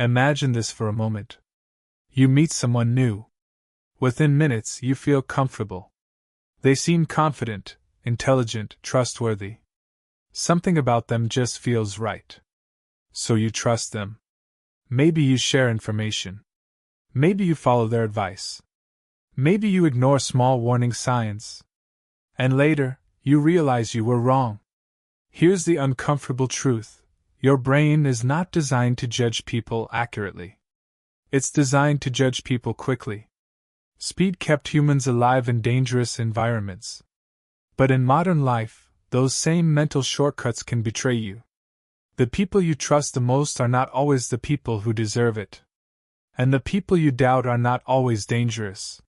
Imagine this for a moment. You meet someone new. Within minutes, you feel comfortable. They seem confident, intelligent, trustworthy. Something about them just feels right. So you trust them. Maybe you share information. Maybe you follow their advice. Maybe you ignore small warning signs. And later, you realize you were wrong. Here's the uncomfortable truth. Your brain is not designed to judge people accurately. It's designed to judge people quickly. Speed kept humans alive in dangerous environments. But in modern life, those same mental shortcuts can betray you. The people you trust the most are not always the people who deserve it. And the people you doubt are not always dangerous.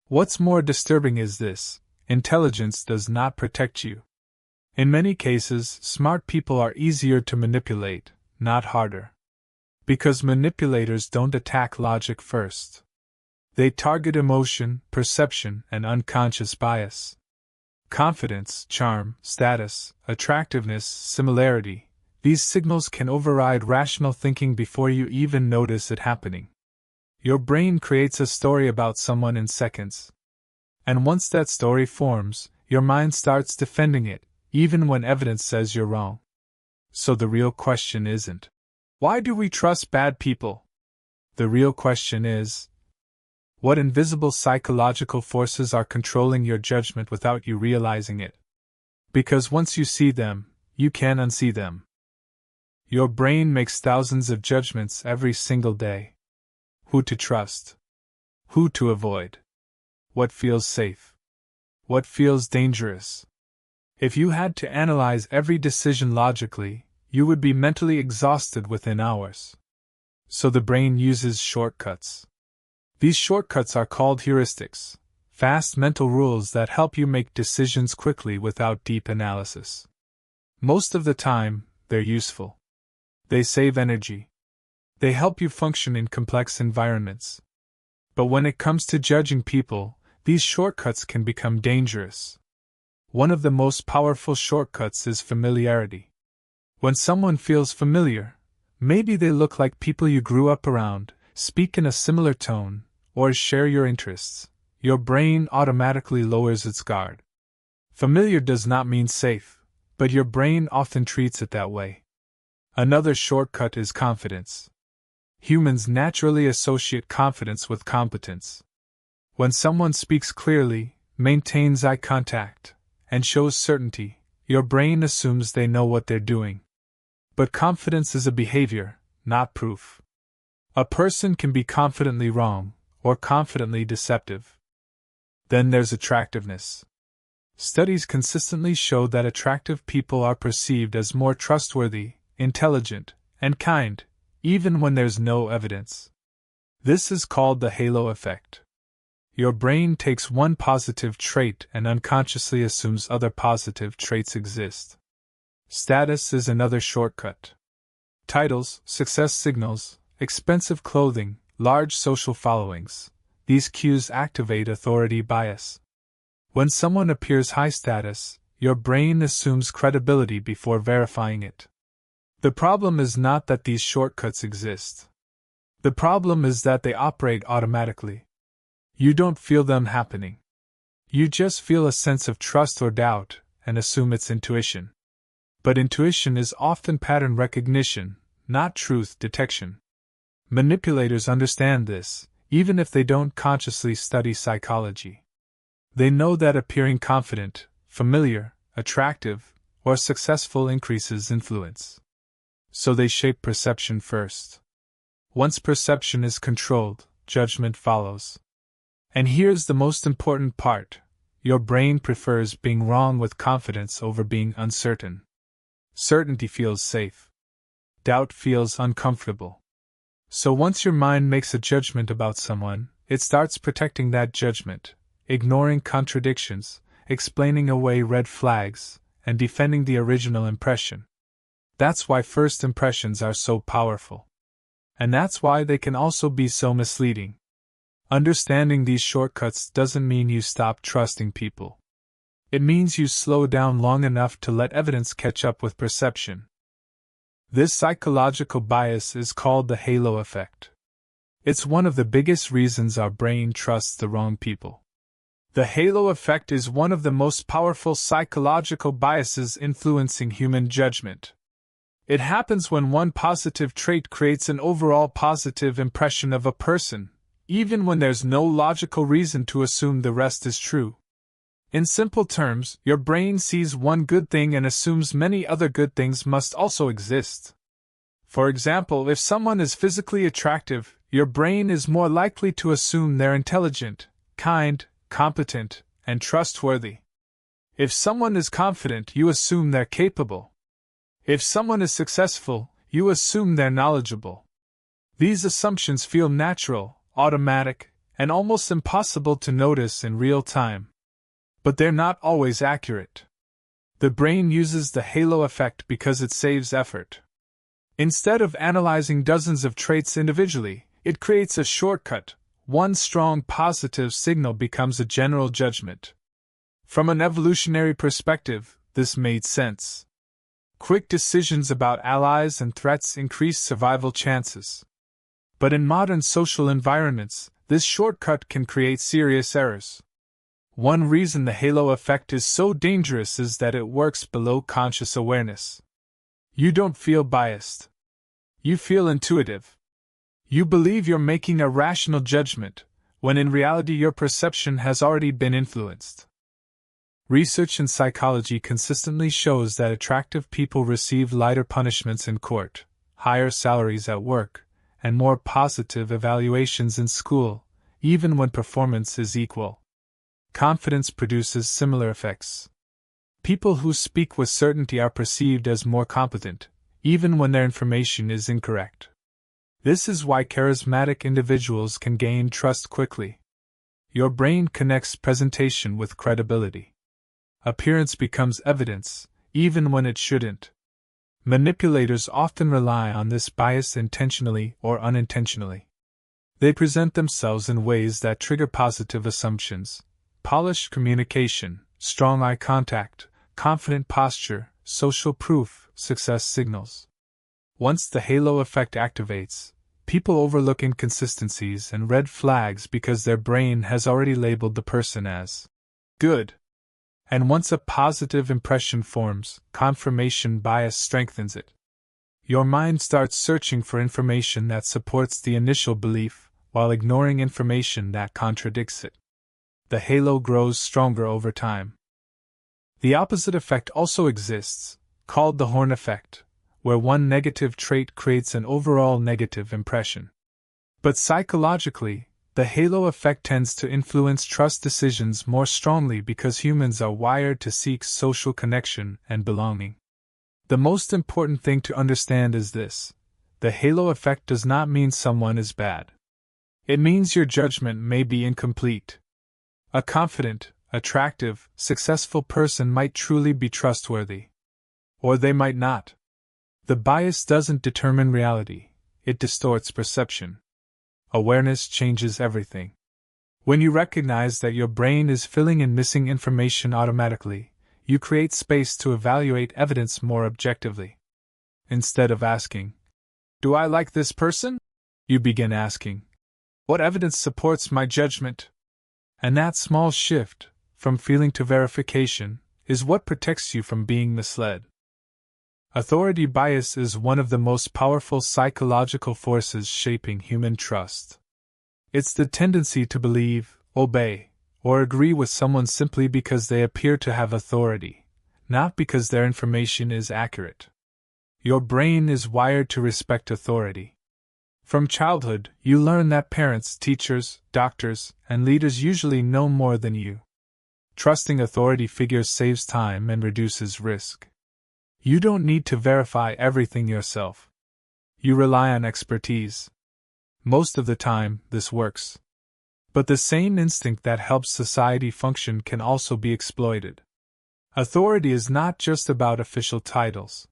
What's more disturbing is this: intelligence does not protect you. In many cases, smart people are easier to manipulate, not harder. Because manipulators don't attack logic first. They target emotion, perception, and unconscious bias. Confidence, charm, status, attractiveness, similarity. These signals can override rational thinking before you even notice it happening. Your brain creates a story about someone in seconds. And once that story forms, your mind starts defending it, even when evidence says you're wrong. So the real question isn't, why do we trust bad people? The real question is, what invisible psychological forces are controlling your judgment without you realizing it? Because once you see them, you can't unsee them. Your brain makes thousands of judgments every single day. Who to trust? Who to avoid? What feels safe? What feels dangerous? If you had to analyze every decision logically, you would be mentally exhausted within hours. So the brain uses shortcuts. These shortcuts are called heuristics, fast mental rules that help you make decisions quickly without deep analysis. Most of the time, they're useful. They save energy. They help you function in complex environments. But when it comes to judging people, these shortcuts can become dangerous. One of the most powerful shortcuts is familiarity. When someone feels familiar, maybe they look like people you grew up around, speak in a similar tone, or share your interests, your brain automatically lowers its guard. Familiar does not mean safe, but your brain often treats it that way. Another shortcut is confidence. Humans naturally associate confidence with competence. When someone speaks clearly, maintains eye contact, and shows certainty, your brain assumes they know what they're doing. But confidence is a behavior, not proof. A person can be confidently wrong, or confidently deceptive. Then there's attractiveness. Studies consistently show that attractive people are perceived as more trustworthy, intelligent, and kind, even when there's no evidence. This is called the halo effect. Your brain takes one positive trait and unconsciously assumes other positive traits exist. Status is another shortcut. Titles, success signals, expensive clothing, large social followings. These cues activate authority bias. When someone appears high status, your brain assumes credibility before verifying it. The problem is not that these shortcuts exist. The problem is that they operate automatically. You don't feel them happening. You just feel a sense of trust or doubt and assume it's intuition. But intuition is often pattern recognition, not truth detection. Manipulators understand this, even if they don't consciously study psychology. They know that appearing confident, familiar, attractive, or successful increases influence. So they shape perception first. Once perception is controlled, judgment follows. And here's the most important part: your brain prefers being wrong with confidence over being uncertain. Certainty feels safe. Doubt feels uncomfortable. So once your mind makes a judgment about someone, it starts protecting that judgment, ignoring contradictions, explaining away red flags, and defending the original impression. That's why first impressions are so powerful. And that's why they can also be so misleading. Understanding these shortcuts doesn't mean you stop trusting people. It means you slow down long enough to let evidence catch up with perception. This psychological bias is called the halo effect. It's one of the biggest reasons our brain trusts the wrong people. The halo effect is one of the most powerful psychological biases influencing human judgment. It happens when one positive trait creates an overall positive impression of a person, even when there's no logical reason to assume the rest is true. In simple terms, your brain sees one good thing and assumes many other good things must also exist. For example, if someone is physically attractive, your brain is more likely to assume they're intelligent, kind, competent, and trustworthy. If someone is confident, you assume they're capable. If someone is successful, you assume they're knowledgeable. These assumptions feel natural, automatic, and almost impossible to notice in real time. But they're not always accurate. The brain uses the halo effect because it saves effort. Instead of analyzing dozens of traits individually, it creates a shortcut. One strong positive signal becomes a general judgment. From an evolutionary perspective, this made sense. Quick decisions about allies and threats increase survival chances. But in modern social environments, this shortcut can create serious errors. One reason the halo effect is so dangerous is that it works below conscious awareness. You don't feel biased. You feel intuitive. You believe you're making a rational judgment, when in reality your perception has already been influenced. Research in psychology consistently shows that attractive people receive lighter punishments in court, higher salaries at work, and more positive evaluations in school, even when performance is equal. Confidence produces similar effects. People who speak with certainty are perceived as more competent, even when their information is incorrect. This is why charismatic individuals can gain trust quickly. Your brain connects presentation with credibility. Appearance becomes evidence, even when it shouldn't. Manipulators often rely on this bias intentionally or unintentionally. They present themselves in ways that trigger positive assumptions, polished communication, strong eye contact, confident posture, social proof, success signals. Once the halo effect activates, people overlook inconsistencies and red flags because their brain has already labeled the person as good. And once a positive impression forms, confirmation bias strengthens it. Your mind starts searching for information that supports the initial belief, while ignoring information that contradicts it. The halo grows stronger over time. The opposite effect also exists, called the horn effect, where one negative trait creates an overall negative impression. But psychologically, the halo effect tends to influence trust decisions more strongly because humans are wired to seek social connection and belonging. The most important thing to understand is this: the halo effect does not mean someone is bad. It means your judgment may be incomplete. A confident, attractive, successful person might truly be trustworthy. Or they might not. The bias doesn't determine reality, it distorts perception. Awareness changes everything. When you recognize that your brain is filling in missing information automatically, you create space to evaluate evidence more objectively. Instead of asking, "Do I like this person?" you begin asking, "What evidence supports my judgment?" And that small shift, from feeling to verification, is what protects you from being misled. Authority bias is one of the most powerful psychological forces shaping human trust. It's the tendency to believe, obey, or agree with someone simply because they appear to have authority, not because their information is accurate. Your brain is wired to respect authority. From childhood, you learn that parents, teachers, doctors, and leaders usually know more than you. Trusting authority figures saves time and reduces risk. You don't need to verify everything yourself. You rely on expertise. Most of the time, this works. But the same instinct that helps society function can also be exploited. Authority is not just about official titles.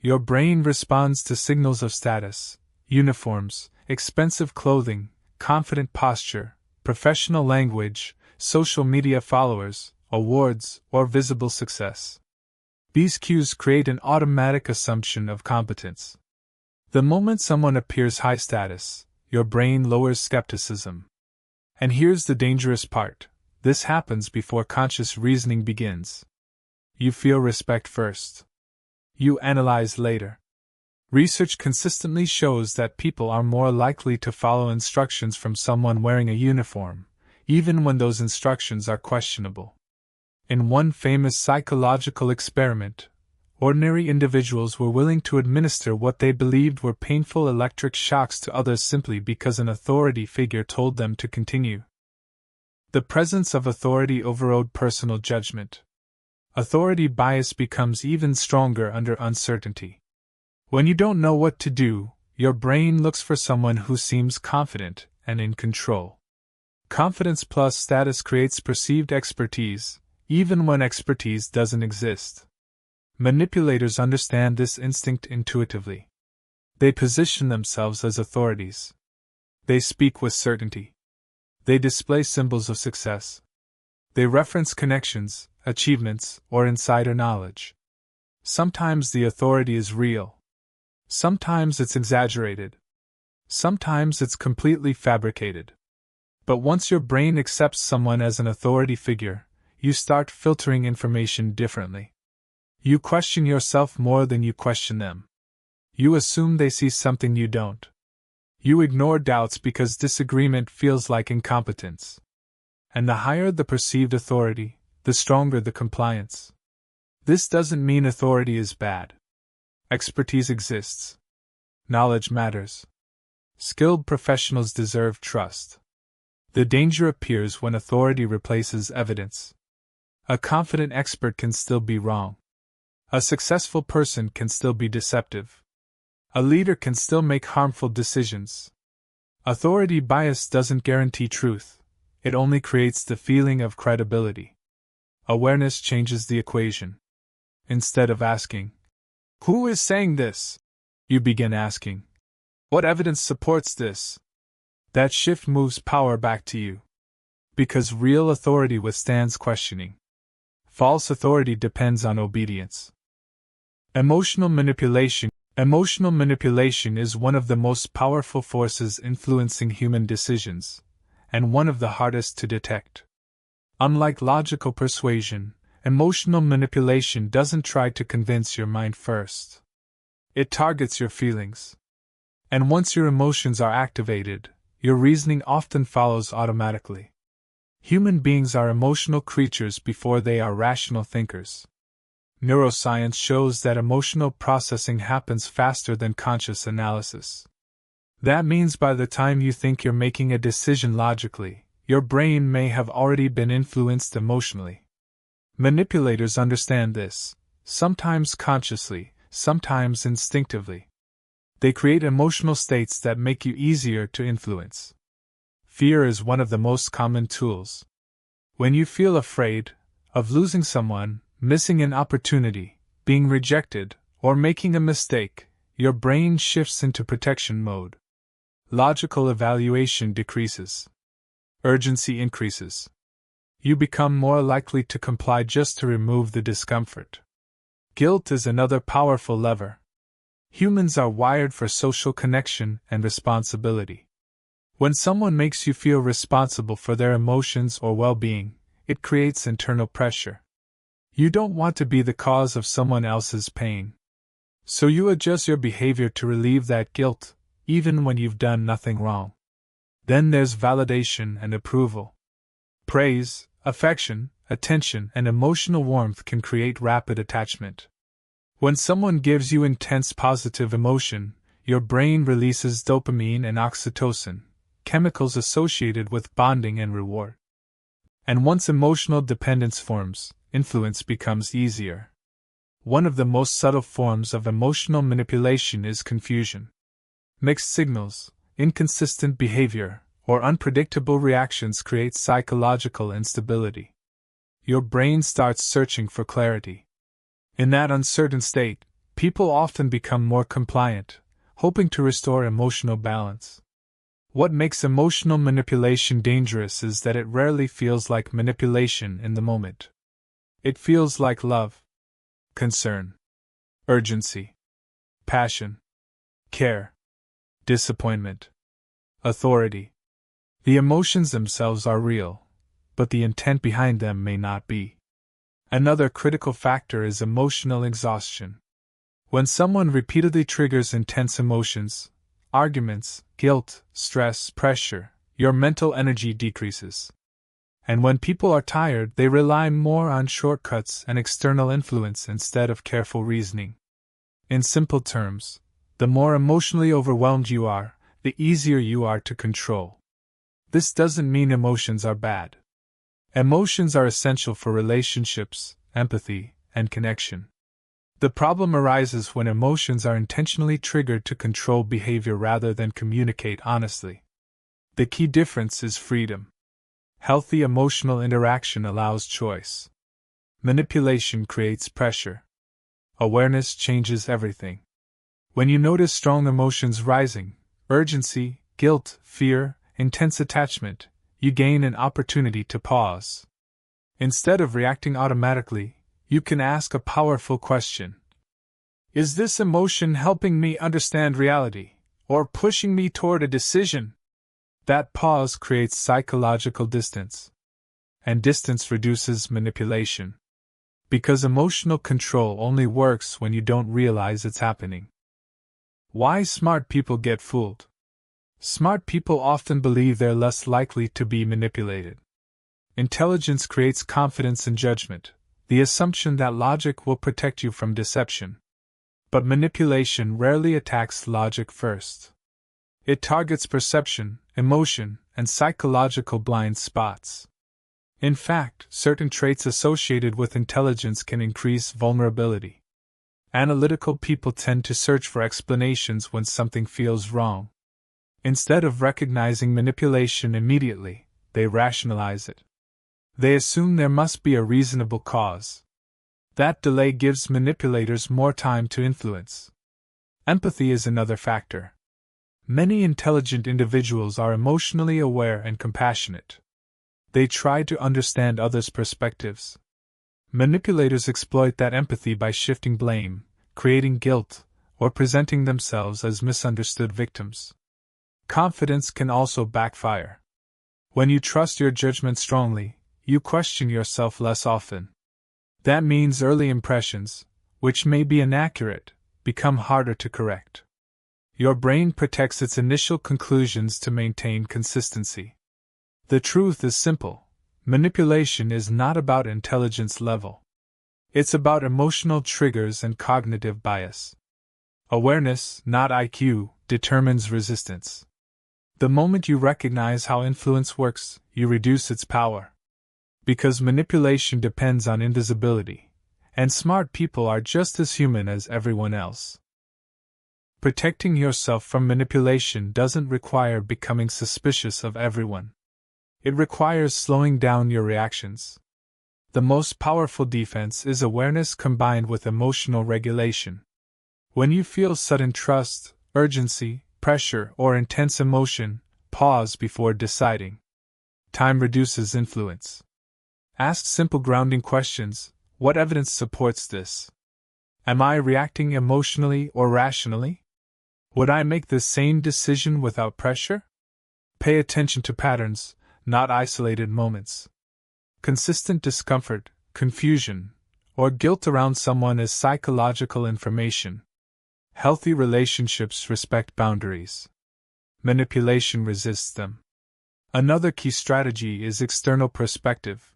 Your brain responds to signals of status, uniforms, expensive clothing, confident posture, professional language, social media followers, awards, or visible success. These cues create an automatic assumption of competence. The moment someone appears high status, your brain lowers skepticism. And here's the dangerous part: this happens before conscious reasoning begins. You feel respect first. You analyze later. Research consistently shows that people are more likely to follow instructions from someone wearing a uniform, even when those instructions are questionable. In one famous psychological experiment, ordinary individuals were willing to administer what they believed were painful electric shocks to others simply because an authority figure told them to continue. The presence of authority overrode personal judgment. Authority bias becomes even stronger under uncertainty. When you don't know what to do, your brain looks for someone who seems confident and in control. Confidence plus status creates perceived expertise, even when expertise doesn't exist. Manipulators understand this instinct intuitively. They position themselves as authorities. They speak with certainty. They display symbols of success. They reference connections, achievements, or insider knowledge. Sometimes the authority is real. Sometimes it's exaggerated. Sometimes it's completely fabricated. But once your brain accepts someone as an authority figure, you start filtering information differently. You question yourself more than you question them. You assume they see something you don't. You ignore doubts because disagreement feels like incompetence. And the higher the perceived authority, the stronger the compliance. This doesn't mean authority is bad. Expertise exists. Knowledge matters. Skilled professionals deserve trust. The danger appears when authority replaces evidence. A confident expert can still be wrong. A successful person can still be deceptive. A leader can still make harmful decisions. Authority bias doesn't guarantee truth, it only creates the feeling of credibility. Awareness changes the equation. Instead of asking, "Who is saying this?" you begin asking, "What evidence supports this?" That shift moves power back to you. Because real authority withstands questioning. False authority depends on obedience. Emotional manipulation. Emotional manipulation is one of the most powerful forces influencing human decisions, and one of the hardest to detect. Unlike logical persuasion, emotional manipulation doesn't try to convince your mind first. It targets your feelings. And once your emotions are activated, your reasoning often follows automatically. Human beings are emotional creatures before they are rational thinkers. Neuroscience shows that emotional processing happens faster than conscious analysis. That means by the time you think you're making a decision logically, your brain may have already been influenced emotionally. Manipulators understand this, sometimes consciously, sometimes instinctively. They create emotional states that make you easier to influence. Fear is one of the most common tools. When you feel afraid of losing someone, missing an opportunity, being rejected, or making a mistake, your brain shifts into protection mode. Logical evaluation decreases. Urgency increases. You become more likely to comply just to remove the discomfort. Guilt is another powerful lever. Humans are wired for social connection and responsibility. When someone makes you feel responsible for their emotions or well-being, it creates internal pressure. You don't want to be the cause of someone else's pain. So you adjust your behavior to relieve that guilt, even when you've done nothing wrong. Then there's validation and approval. Praise, affection, attention, and emotional warmth can create rapid attachment. When someone gives you intense positive emotion, your brain releases dopamine and oxytocin, chemicals associated with bonding and reward. And once emotional dependence forms, influence becomes easier. One of the most subtle forms of emotional manipulation is confusion. Mixed signals, inconsistent behavior, or unpredictable reactions create psychological instability. Your brain starts searching for clarity. In that uncertain state, people often become more compliant, hoping to restore emotional balance. What makes emotional manipulation dangerous is that it rarely feels like manipulation in the moment. It feels like love. concern, urgency, passion, care, disappointment, authority. The emotions themselves are real, but the intent behind them may not be. Another critical factor is emotional exhaustion. When someone repeatedly triggers intense emotions, arguments, guilt, stress, pressure, your mental energy decreases. And when people are tired, they rely more on shortcuts and external influence instead of careful reasoning. In simple terms, the more emotionally overwhelmed you are, the easier you are to control. This doesn't mean emotions are bad. Emotions are essential for relationships, empathy, and connection. The problem arises when emotions are intentionally triggered to control behavior rather than communicate honestly. The key difference is freedom. Healthy emotional interaction allows choice. Manipulation creates pressure. Awareness changes everything. When you notice strong emotions rising, urgency, guilt, fear, intense attachment, you gain an opportunity to pause. Instead of reacting automatically, you can ask a powerful question. Is this emotion helping me understand reality, or pushing me toward a decision? That pause creates psychological distance. And distance reduces manipulation. Because emotional control only works when you don't realize it's happening. Why smart people get fooled? Smart people often believe they're less likely to be manipulated. Intelligence creates confidence and judgment, the assumption that logic will protect you from deception. But manipulation rarely attacks logic first. It targets perception, emotion, and psychological blind spots. In fact, certain traits associated with intelligence can increase vulnerability. Analytical people tend to search for explanations when something feels wrong. Instead of recognizing manipulation immediately, they rationalize it. They assume there must be a reasonable cause. That delay gives manipulators more time to influence. Empathy is another factor. Many intelligent individuals are emotionally aware and compassionate. They try to understand others' perspectives. Manipulators exploit that empathy by shifting blame, creating guilt, or presenting themselves as misunderstood victims. Confidence can also backfire. When you trust your judgment strongly, you question yourself less often. That means early impressions, which may be inaccurate, become harder to correct. Your brain protects its initial conclusions to maintain consistency. The truth is simple. Manipulation is not about intelligence level. It's about emotional triggers and cognitive bias. Awareness, not IQ, determines resistance. The moment you recognize how influence works, you reduce its power. Because manipulation depends on invisibility, and smart people are just as human as everyone else. Protecting yourself from manipulation doesn't require becoming suspicious of everyone. It requires slowing down your reactions. The most powerful defense is awareness combined with emotional regulation. When you feel sudden trust, urgency, pressure, or intense emotion, pause before deciding. Time reduces influence. Ask simple grounding questions. What evidence supports this? Am I reacting emotionally or rationally? Would I make the same decision without pressure? Pay attention to patterns, not isolated moments. Consistent discomfort, confusion, or guilt around someone is psychological information. Healthy relationships respect boundaries. Manipulation resists them. Another key strategy is external perspective.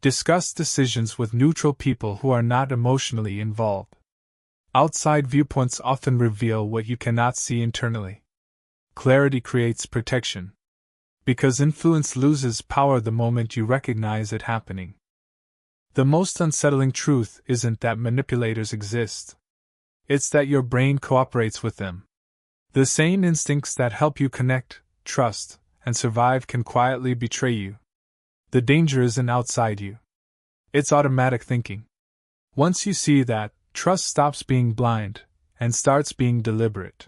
Discuss decisions with neutral people who are not emotionally involved. Outside viewpoints often reveal what you cannot see internally. Clarity creates protection. Because influence loses power the moment you recognize it happening. The most unsettling truth isn't that manipulators exist. It's that your brain cooperates with them. The same instincts that help you connect, trust, and survive can quietly betray you. The danger isn't outside you. It's automatic thinking. Once you see that, trust stops being blind and starts being deliberate.